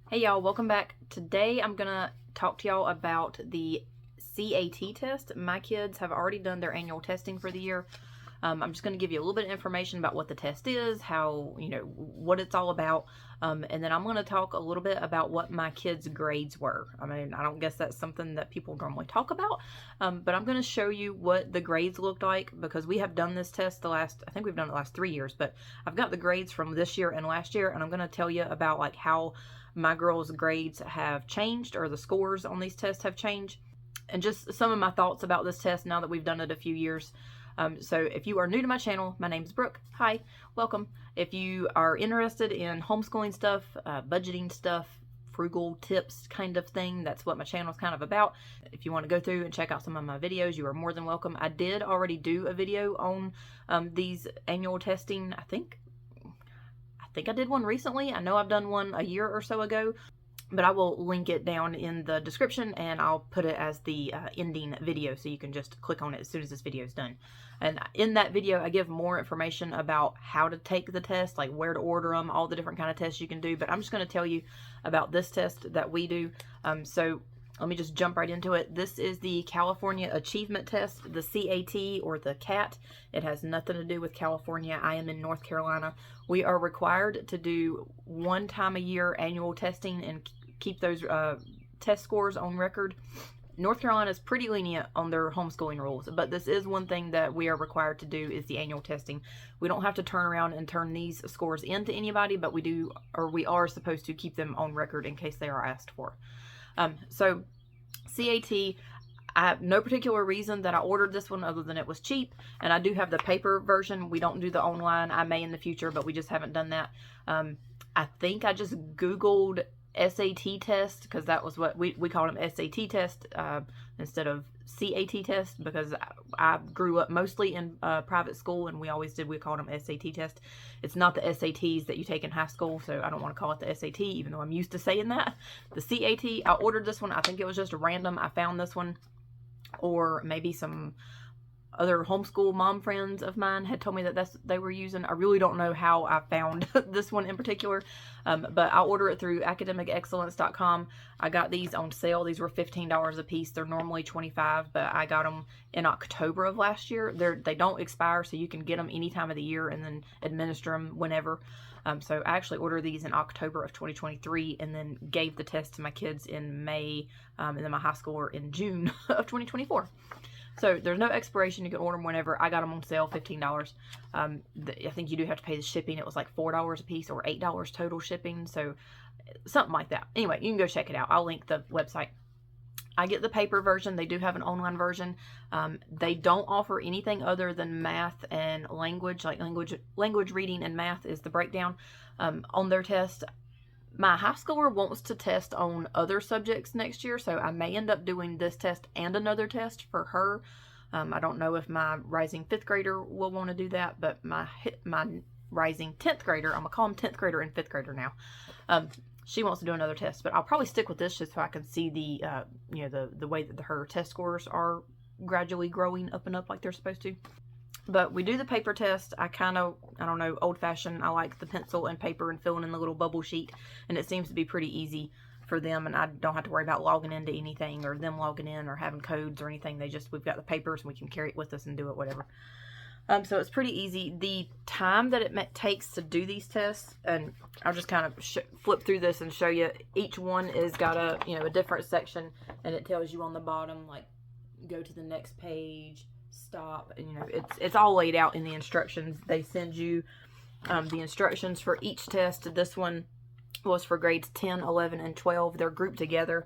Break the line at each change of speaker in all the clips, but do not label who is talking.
Hey y'all, welcome back. Today I'm gonna talk to y'all about the CAT test. My kids have already done their annual testing for the year. I'm just gonna give you a little bit of information about what the test is, how, what it's all about. And then I'm gonna talk a little bit about what my kids' grades were. I mean, I don't guess that's something that people normally talk about, but I'm gonna show you what the grades looked like because we have done this test I think we've done it the last 3 years, but I've got the grades from this year and last year, and I'm gonna tell you about like how my girls' grades have changed or the scores on these tests have changed, and just some of my thoughts about this test now that we've done it a few years. So if you are new to my channel, my name's Brooke. Hi, welcome. If you are interested in homeschooling stuff, budgeting stuff, frugal tips kind of thing, that's what my channel is kind of about. If you want to go through and check out some of my videos, you are more than welcome. I did already do a video on these annual testing. I think I did one recently. I know I've done one a year or so ago, but I will link it down in the description and I'll put it as the ending video so you can just click on it as soon as this video is done. And in that video, I give more information about how to take the test, like where to order them, all the different kind of tests you can do. But I'm just going to tell you about this test that we do. So let me just jump right into it. This is the California Achievement Test, the CAT or the CAT. It has nothing to do with California. I am in North Carolina. We are required to do one time a year annual testing and keep those test scores on record. North Carolina is pretty lenient on their homeschooling rules, but this is one thing that we are required to do is the annual testing. We don't have to turn around and turn these scores into anybody, but we are supposed to keep them on record in case they are asked for. So CAT, I have no particular reason that I ordered this one other than it was cheap, and I do have the paper version. We don't do the online. I may in the future, but we just haven't done that. I think I just Googled SAT test because that was what we called them, SAT test instead of CAT test, because I grew up mostly in private school and we called them SAT test. It's not the SATs that you take in high school, so I don't want to call it the SAT even though I'm used to saying that. The CAT, I ordered this one. I think it was just random. I found this one, or maybe some other homeschool mom friends of mine had told me that they were using. I really don't know how I found this one in particular, but I order it through academicexcellence.com. I got these on sale. These were $15 a piece. They're normally $25, but I got them in October of last year. They don't expire, so you can get them any time of the year and then administer them whenever. So I actually ordered these in October of 2023 and then gave the test to my kids in May, and then my high schooler in June of 2024. So there's no expiration. You can order them whenever. I got them on sale, $15. I think you do have to pay the shipping. It was like $4 a piece or $8 total shipping. So something like that. Anyway, you can go check it out. I'll link the website. I get the paper version. They do have an online version. They don't offer anything other than math and language, like language reading and math is the breakdown on their test. My high schooler wants to test on other subjects next year, so I may end up doing this test and another test for her. I don't know if my rising 5th grader will want to do that, but my rising 10th grader, I'm going to call him 10th grader and 5th grader now, she wants to do another test, but I'll probably stick with this just so I can see the way that her test scores are gradually growing up and up like they're supposed to. But we do the paper test. I don't know, old-fashioned. I like the pencil and paper and filling in the little bubble sheet. And it seems to be pretty easy for them. And I don't have to worry about logging into anything or them logging in or having codes or anything. We've got the papers and we can carry it with us and do it, whatever. So it's pretty easy. The time that it takes to do these tests, and I'll just kind of flip through this and show you. Each one is got a different section. And it tells you on the bottom, like, go to the next page, stop, and it's all laid out in the instructions. They send you the instructions for each test. This one was for grades 10, 11, and 12. They're grouped together.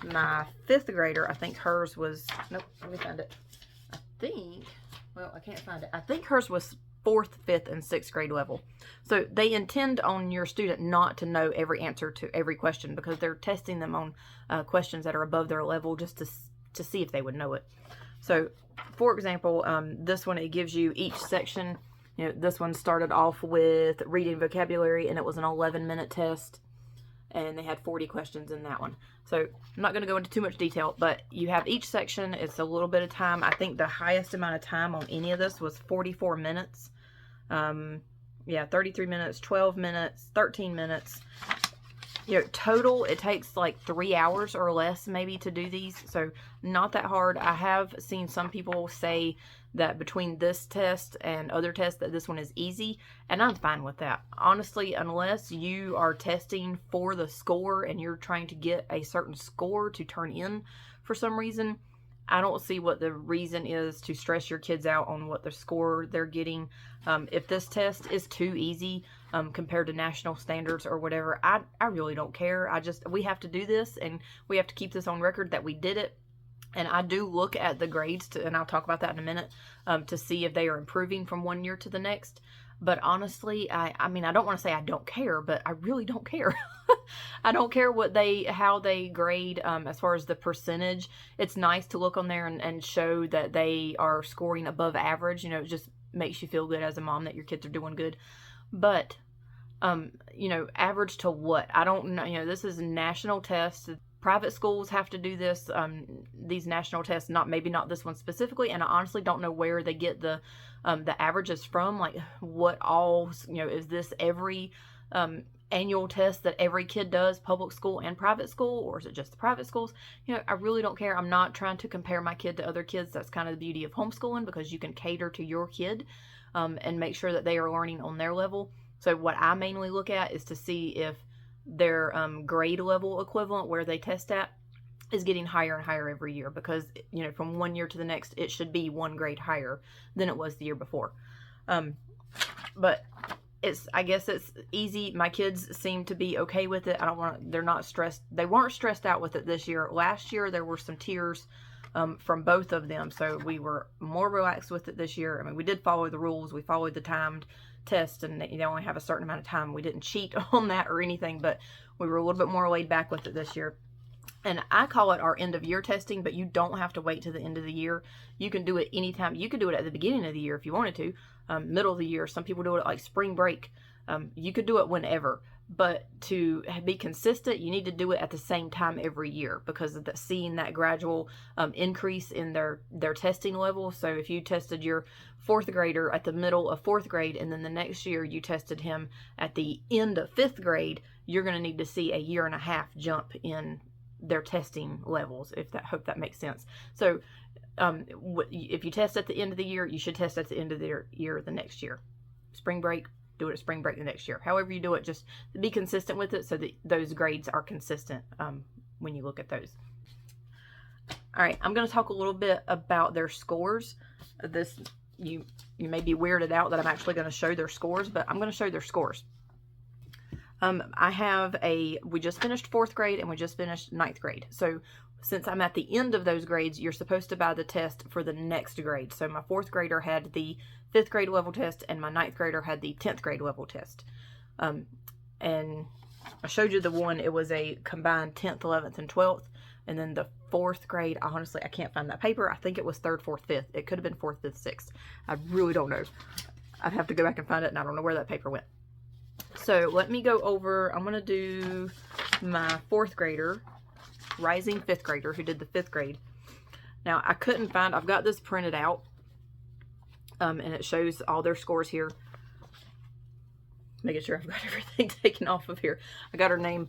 My 5th grader, I think hers was, nope, let me find it. I can't find it. I think hers was 4th, 5th, and 6th grade level. So they intend on your student not to know every answer to every question because they're testing them on questions that are above their level just to see if they would know it. So, for example, this one, it gives you each section. This one started off with reading vocabulary, and it was an 11-minute test, and they had 40 questions in that one. So, I'm not going to go into too much detail, but you have each section. It's a little bit of time. I think the highest amount of time on any of this was 44 minutes. 33 minutes, 12 minutes, 13 minutes. Total, it takes like 3 hours or less maybe to do these. So not that hard. I have seen some people say that between this test and other tests that this one is easy, and I'm fine with that. Honestly, unless you are testing for the score and you're trying to get a certain score to turn in for some reason, I don't see what the reason is to stress your kids out on what the score they're getting. If this test is too easy compared to national standards or whatever, I really don't care. We have to do this, and we have to keep this on record that we did it. And I do look at the grades, and I'll talk about that in a minute, to see if they are improving from one year to the next. But honestly, I mean, I don't want to say I don't care, but I really don't care. I don't care how they grade as far as the percentage. It's nice to look on there and show that they are scoring above average. It just makes you feel good as a mom that your kids are doing good. But, average to what? I don't know. This is a national test. Private schools have to do this, these national tests, maybe not this one specifically, and I honestly don't know where they get the averages from, like what all, is this every annual test that every kid does, public school and private school, or is it just the private schools? I really don't care. I'm not trying to compare my kid to other kids. That's kind of the beauty of homeschooling, because you can cater to your kid and make sure that they are learning on their level. So what I mainly look at is to see if their grade level equivalent, where they test at, is getting higher and higher every year, because from one year to the next it should be one grade higher than it was the year before. But I guess it's easy. My kids seem to be okay with it. They're not stressed. They weren't stressed out with it this year. Last year there were some tears from both of them, so we were more relaxed with it this year. I mean, we did follow the rules. We followed the timed test, and they only have a certain amount of time. We didn't cheat on that or anything, but we were a little bit more laid back with it this year. And I call it our end of year testing, but you don't have to wait to the end of the year. You can do it anytime. You could do it at the beginning of the year if you wanted to, middle of the year. Some people do it like spring break. You could do it whenever, but to be consistent, you need to do it at the same time every year, because of seeing that gradual increase in their testing level. So if you tested your fourth grader at the middle of fourth grade, and then the next year you tested him at the end of fifth grade, you're going to need to see a 1.5 year jump in their testing levels. Hope that makes sense. So if you test at the end of the year, you should test at the end of the year the next year. Spring break, do it at spring break the next year. However you do it, just be consistent with it so that those grades are consistent when you look at those. All right, I'm going to talk a little bit about their scores. You may be weirded out that I'm actually going to show their scores, but I'm going to show their scores. We just finished fourth grade and we just finished ninth grade. So since I'm at the end of those grades, you're supposed to buy the test for the next grade. So my fourth grader had the fifth grade level test, and my ninth grader had the 10th grade level test. And I showed you the one, it was a combined 10th, 11th, and 12th. And then the fourth grade, honestly, I can't find that paper. I think it was 3rd, 4th, 5th. It could have been 4th, 5th, 6th. I really don't know. I'd have to go back and find it, and I don't know where that paper went. So let me go over, I'm going to do my fourth grader, rising fifth grader, who did the fifth grade. Now, I've got this printed out, and it shows all their scores here. Making sure I've got everything taken off of here. I got her name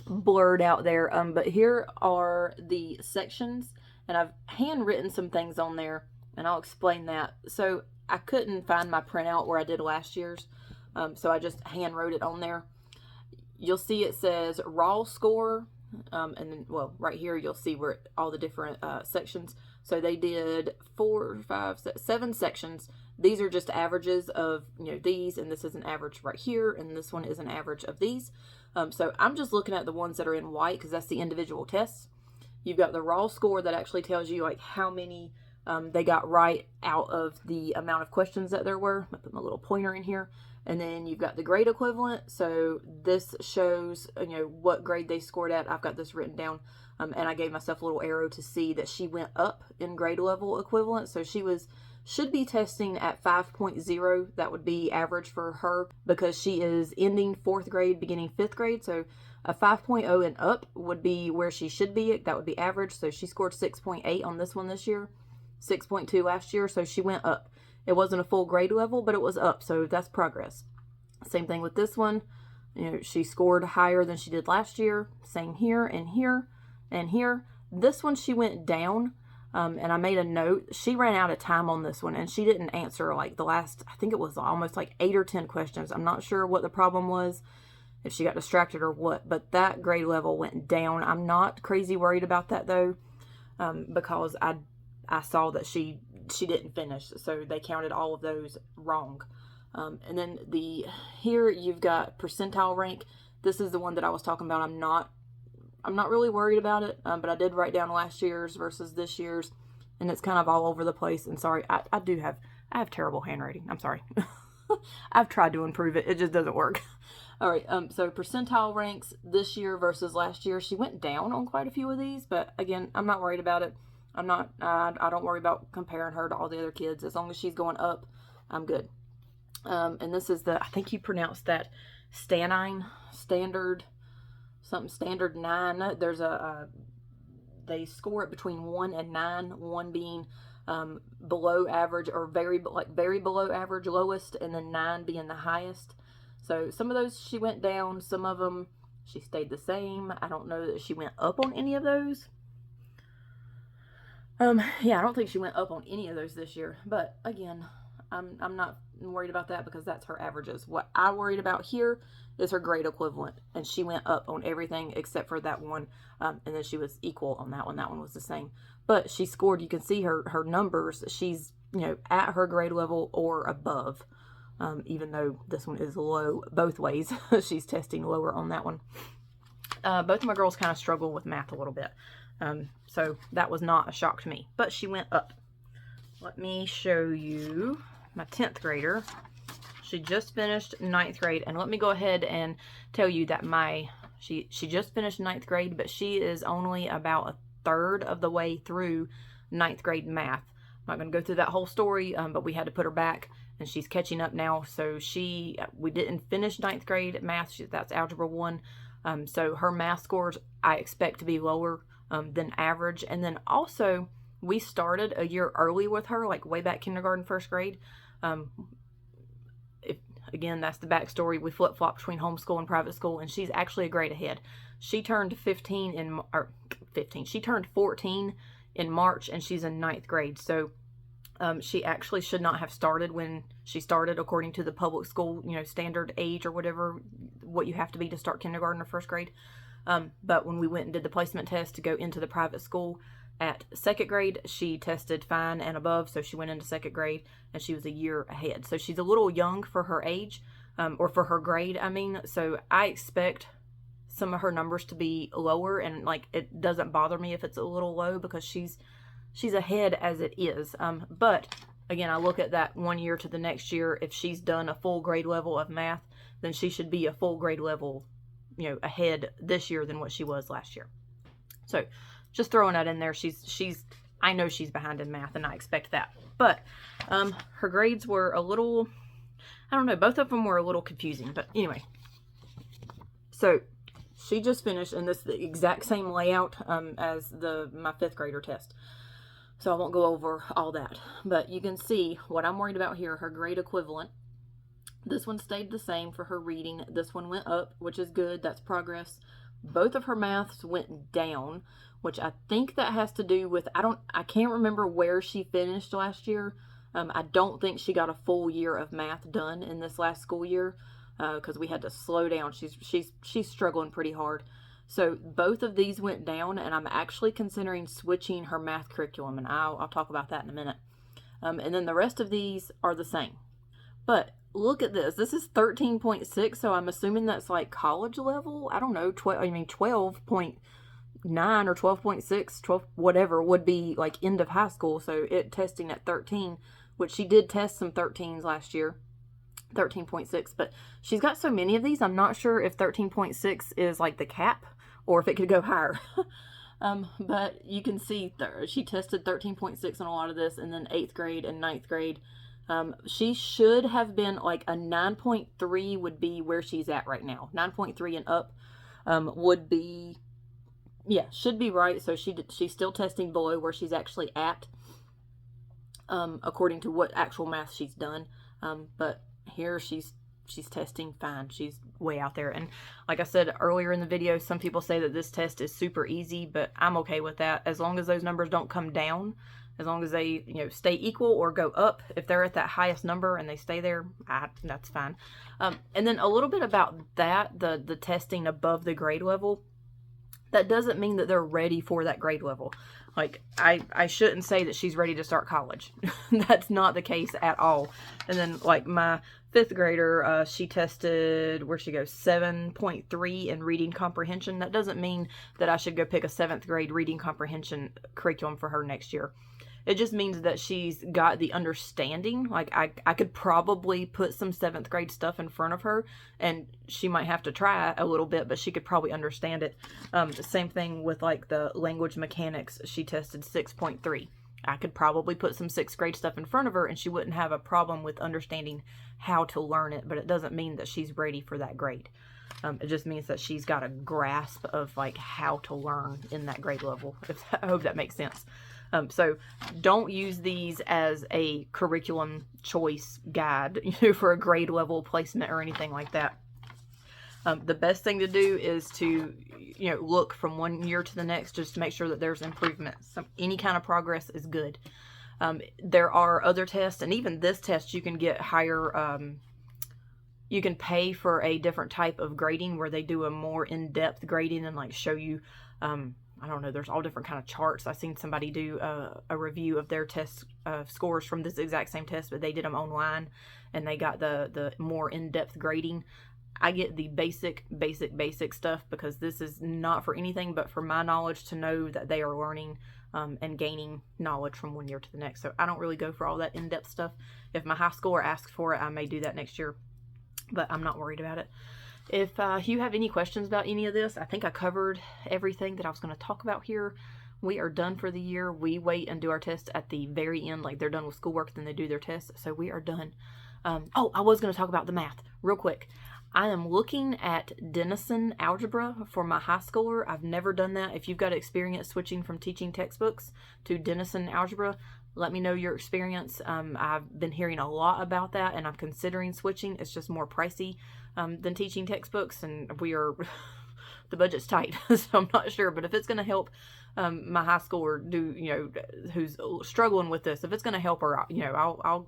blurred out there, but here are the sections, and I've handwritten some things on there, and I'll explain that. So I couldn't find my printout where I did last year's, so I just hand wrote it on there. You'll see it says raw score, and then, well, right here you'll see where all the different sections. So they did 7 sections. These are just averages of, these, and this is an average right here, and this one is an average of these. So I'm just looking at the ones that are in white, because that's the individual tests. You've got the raw score that actually tells you like how many they got right out of the amount of questions that there were. I put my little pointer in here. And then you've got the grade equivalent. So this shows, what grade they scored at. I've got this written down. And I gave myself a little arrow to see that she went up in grade level equivalent. So she should be testing at 5.0. That would be average for her, because she is ending 4th grade, beginning 5th grade. So a 5.0 and up would be where she should be. That would be average. So she scored 6.8 on this one this year, 6.2 last year. So she went up. It wasn't a full grade level, but it was up. So that's progress. Same thing with this one. You know, she scored higher than she did last year. Same here and here and here. This one she went down, and I made a note. She ran out of time on this one, and she didn't answer like the last, I think it was almost like 8 or 10 questions. I'm not sure what the problem was, if she got distracted or what, but that grade level went down. I'm not crazy worried about that though, because I saw that she didn't finish, so they counted all of those wrong. And then here you've got percentile rank. This is the one that I was talking about. I'm not really worried about it, but I did write down last year's versus this year's, and it's kind of all over the place. And sorry, I have terrible handwriting. I'm sorry. I've tried to improve it. It just doesn't work. All right, so percentile ranks this year versus last year. She went down on quite a few of these, but again, I'm not worried about it. I don't worry about comparing her to all the other kids. As long as she's going up, I'm good. And this is I think you pronounce that Stanine, standard 9. There's they score it between 1 and 9, 1 being below average or very below average, lowest, and then 9 being the highest. So some of those she went down, some of them she stayed the same. I don't know that she went up on any of those. Yeah, I don't think she went up on any of those this year, but again, I'm not worried about that because that's her averages. What I worried about here is her grade equivalent, and she went up on everything except for that one, and then she was equal on that one. That one was the same, but she scored. You can see her numbers. She's, you know, at her grade level or above, even though this one is low both ways. She's testing lower on that one. Both of my girls kind of struggle with math a little bit, so that was not a shock to me, but she went up. Let me show you my 10th grader. She just finished 9th grade, and let me go ahead and tell you that she just finished 9th grade, but she is only about a third of the way through 9th grade math. I'm not going to go through that whole story, but we had to put her back, and she's catching up now. So we didn't finish 9th grade math. That's Algebra 1. So her math scores I expect to be lower than average. And then also, we started a year early with her, like way back kindergarten, 1st grade. Again, that's the backstory. We flip-flop between homeschool and private school, and she's actually a grade ahead. She turned 15 she turned 14 in March, and she's in 9th grade. So she actually should not have started when she started, according to the public school, you know, standard age or whatever, what you have to be to start kindergarten or 1st grade. But when we went and did the placement test to go into the private school at 2nd grade, she tested fine and above, so she went into 2nd grade, and she was a year ahead. So she's a little young for her age, or for her grade, I mean. So I expect some of her numbers to be lower, and like, it doesn't bother me if it's a little low because she's ahead as it is. But again, I look at that 1 year to the next year. If she's done a full grade level of math, then she should be a full grade level, you know, ahead this year than what she was last year. So just throwing that in there. I know she's behind in math, and I expect that. But her grades were a little, I don't know, both of them were a little confusing. But anyway, so she just finished, and this is the exact same layout as my 5th grader test. So I won't go over all that. But you can see what I'm worried about here, her grade equivalent. This one stayed the same for her reading. This one went up, which is good. That's progress. Both of her maths went down, which I think that has to do with, I can't remember where she finished last year. I don't think she got a full year of math done in this last school year, because we had to slow down. She's struggling pretty hard. So both of these went down, and I'm actually considering switching her math curriculum, and I'll talk about that in a minute. And then the rest of these are the same. But look at this. This is 13.6, so I'm assuming that's like college level. I don't know, 12.9 or 12.6, 12 whatever would be like end of high school. So it testing at 13, which she did test some 13s last year, 13.6, but she's got so many of these, I'm not sure if 13.6 is like the cap or if it could go higher. But you can see she tested 13.6 on a lot of this, and then 8th grade and 9th grade. She should have been like a 9.3 would be where she's at right now. 9.3 and up would be, yeah, should be right. So she's still testing below where she's actually at, according to what actual math she's done. But here she's testing fine. She's way out there. And like I said earlier in the video, some people say that this test is super easy, but I'm okay with that. As long as those numbers don't come down, as long as they, you know, stay equal or go up, if they're at that highest number and they stay there, that's fine. And then a little bit about that, the testing above the grade level, that doesn't mean that they're ready for that grade level. Like, I shouldn't say that she's ready to start college. That's not the case at all. And then, like, my 5th grader, she tested, where'd she go, 7.3 in reading comprehension. That doesn't mean that I should go pick a 7th grade reading comprehension curriculum for her next year. It just means that she's got the understanding. Like, I could probably put some 7th grade stuff in front of her, and she might have to try a little bit, but she could probably understand it. The same thing with, like, the language mechanics. She tested 6.3. I could probably put some 6th grade stuff in front of her, and she wouldn't have a problem with understanding how to learn it, but it doesn't mean that she's ready for that grade. It just means that she's got a grasp of, like, how to learn in that grade level. I hope that makes sense. So don't use these as a curriculum choice guide, you know, for a grade level placement or anything like that. The best thing to do is to, you know, look from one year to the next just to make sure that there's improvement. Any kind of progress is good. There are other tests, and even this test you can get higher, you can pay for a different type of grading where they do a more in-depth grading and, like, show you, I don't know, there's all different kind of charts. I've seen somebody do a review of their test scores from this exact same test, but they did them online, and they got the more in-depth grading. I get the basic stuff because this is not for anything but for my knowledge to know that they are learning and gaining knowledge from one year to the next. So I don't really go for all that in-depth stuff. If my high schooler asks for it, I may do that next year, but I'm not worried about it. If you have any questions about any of this, I think I covered everything that I was going to talk about here. We are done for the year. We wait and do our tests at the very end, like they're done with schoolwork, then they do their tests. So we are done. Oh, I was going to talk about the math real quick. I am looking at Denison Algebra for my high schooler. I've never done that. If you've got experience switching from teaching textbooks to Denison Algebra, let me know your experience. I've been hearing a lot about that, and I'm considering switching. It's just more pricey than teaching textbooks, and we are the budget's tight, so I'm not sure. But if it's going to help my high schooler do, you know, who's struggling with this, if it's going to help her, you know,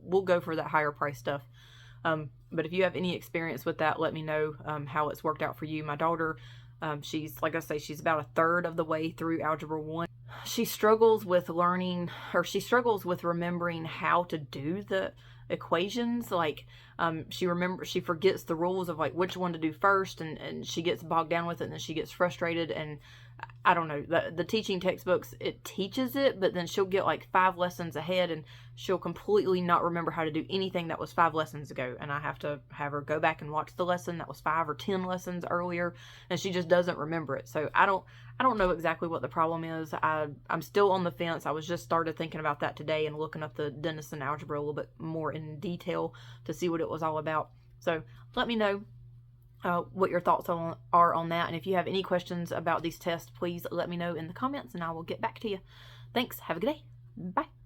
we'll go for that higher price stuff. But if you have any experience with that, let me know how it's worked out for you. My daughter, she's, like I say, she's about a third of the way through Algebra 1. She struggles with learning, or she struggles with remembering how to do the equations. Like, she forgets the rules of, like, which one to do first, and she gets bogged down with it, and then she gets frustrated. And I don't know, the teaching textbooks, it teaches it, but then she'll get like 5 lessons ahead, and she'll completely not remember how to do anything that was 5 lessons ago. And I have to have her go back and watch the lesson that was 5 or 10 lessons earlier, and she just doesn't remember it. So I don't know exactly what the problem is. I'm still on the fence. I was just started thinking about that today and looking up the Denison Algebra a little bit more in detail to see what it was all about. So let me know what your thoughts are on that. And if you have any questions about these tests, please let me know in the comments, and I will get back to you. Thanks. Have a good day. Bye.